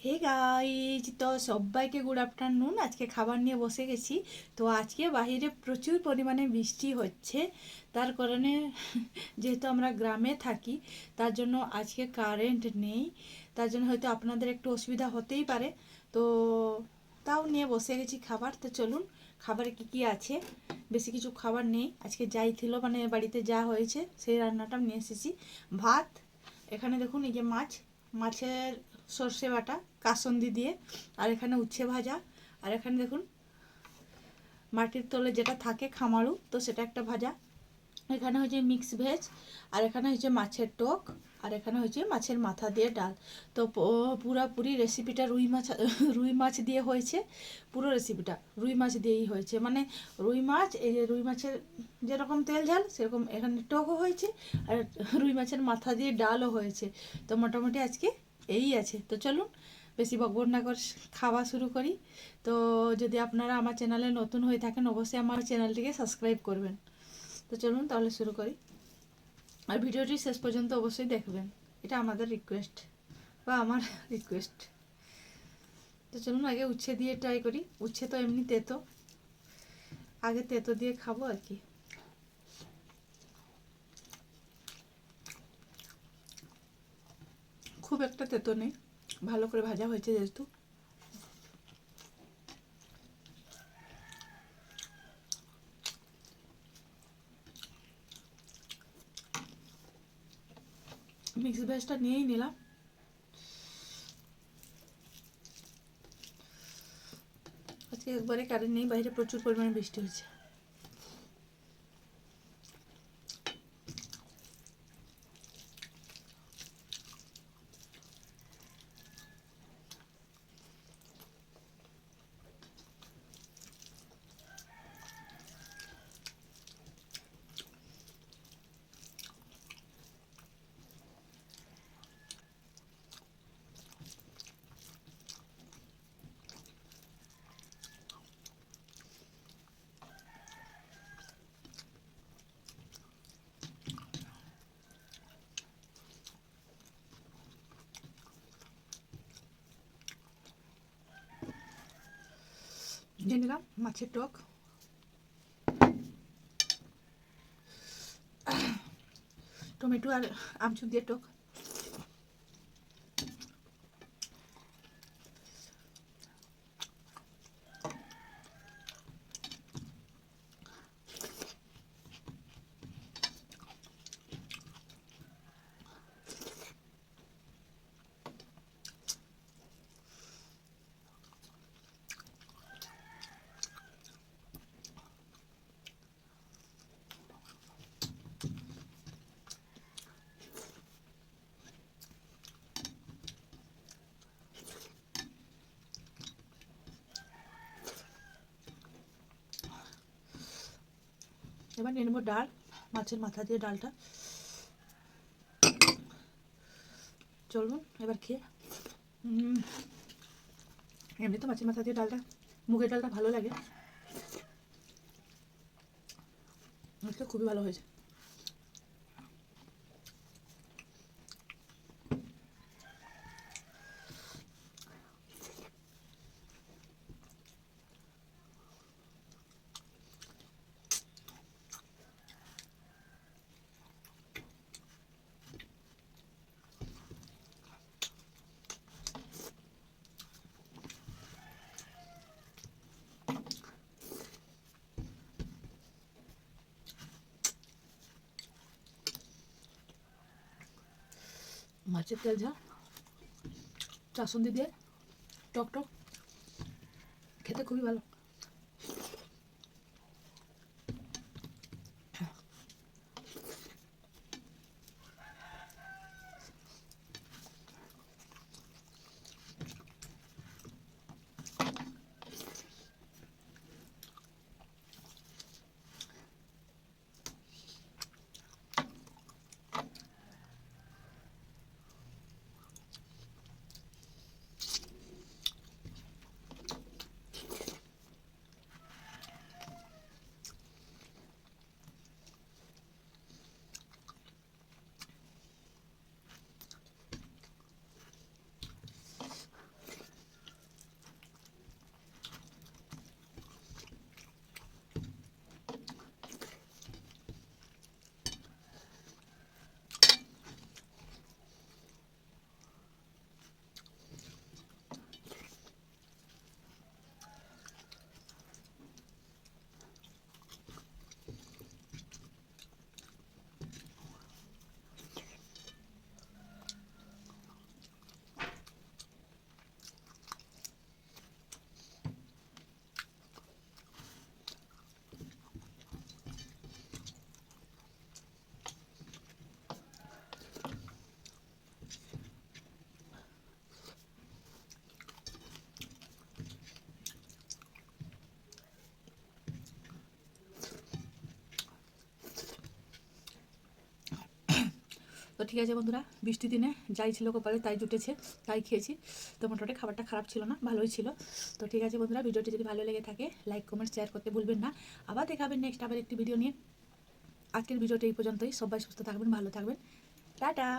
Hey guys, তো সবাইকে good afternoon. আজকে খাবার নিয়ে বসে গেছি। তো আজকে বাইরে প্রচুর পরিমাণে বৃষ্টি হচ্ছে। তার কারণে যেহেতু আমরা গ্রামে থাকি, তার জন্য আজকে কারেন্ট নেই। তার জন্য হয়তো আপনাদের একটু অসুবিধা হতেই পারে। তো তাও নিয়ে বসে গেছি খাবার। তো চলুন, খাবারে কি কি আছে। বেশি কিছু খাবার নেই, আজকে যাই ছিল মানে বাড়িতে যা হয়েছে সেই রান্নাটা নিয়ে এসেছি। ভাত, এখানে দেখুন এই যে মাছের সর্ষে বাটা কাসন্দি দিয়ে, আর এখানে উচ্ছে ভাজা, আর এখানে দেখুন মাটির তলে যেটা থাকে খামারু, তো সেটা একটা ভাজা। এখানে হচ্ছে মিক্স ভেজ, আর এখানে হচ্ছে মাছের টক, আর এখানে হচ্ছে মাছের মাথা দিয়ে ডাল। তো পুরাপুরি রেসিপিটা রুই মাছ দিয়ে হয়েছে। পুরো রেসিপিটা রুই মাছ দিয়েই হয়েছে, মানে রুই মাছ, এই যে রুই মাছের যেরকম তেল ঝাল সেরকম এখানে টকও হয়েছে, আর রুই মাছের মাথা দিয়ে ডালও হয়েছে। তো মোটামুটি আজকে এই আছে। তো চলুন, বেশি বকবক না করে খাওয়া শুরু করি। তো যদি আপনারা আমার চ্যানেলে নতুন হয়ে থাকেন, অবশ্যই আমার চ্যানেলটিকে সাবস্ক্রাইব করবেন। তো চলুন তাহলে শুরু করি, আর ভিডিওটি শেষ পর্যন্ত অবশ্যই দেখবেন, এটা আমাদের রিকোয়েস্ট বা আমার রিকোয়েস্ট। তো চলুন আগে উচ্ছে দিয়ে ট্রাই করি। উচ্ছে তো এমনি তেতো, আগে তেতো দিয়ে খাবো আর কি। খুব একটা তেতো নেই, ভালো করে ভাজা হয়েছে যেহেতু। মিক্স ভেজটা নিয়েই নিলাম। আজকে একবারে কারেন্ট নেই, বাইরে প্রচুর পরিমাণে বৃষ্টি হচ্ছে। নিয়ে নিলাম মাছের টক, টমেটো আর আমচুর দিয়ে টক। এবার নিয়ে নেবো ডাল, মাছের মাথা দিয়ে ডালটা। চলুন এবার খেয়ে। এমনি তো মাছের মাথা দিয়ে ডালটা, মুগের ডালটা ভালো লাগে, আজকে খুবই ভালো হয়েছে। মাছের তেল ঝাল, চাসুন্দি দিয়ে টক টক, খেতে খুবই ভালো। ঠিক আছে বন্ধুরা, বৃষ্টি দিনে যাই ছিল কপালে তাই জুটেছে, তাই খেয়েছি। তো মোটামুটি খাবারটা খারাপ ছিল না, ভালোই ছিল। তো ঠিক আছে বন্ধুরা, ভিডিওটি যদি ভালো লেগে থাকে লাইক কমেন্ট শেয়ার করতে ভুলবেন না। আবার দেখাবেন নেক্সট আবার একটি ভিডিও নিয়ে। আজকের ভিডিওটা এই পর্যন্তই। সবাই সুস্থ থাকবেন, ভালো থাকবেন, টাটা।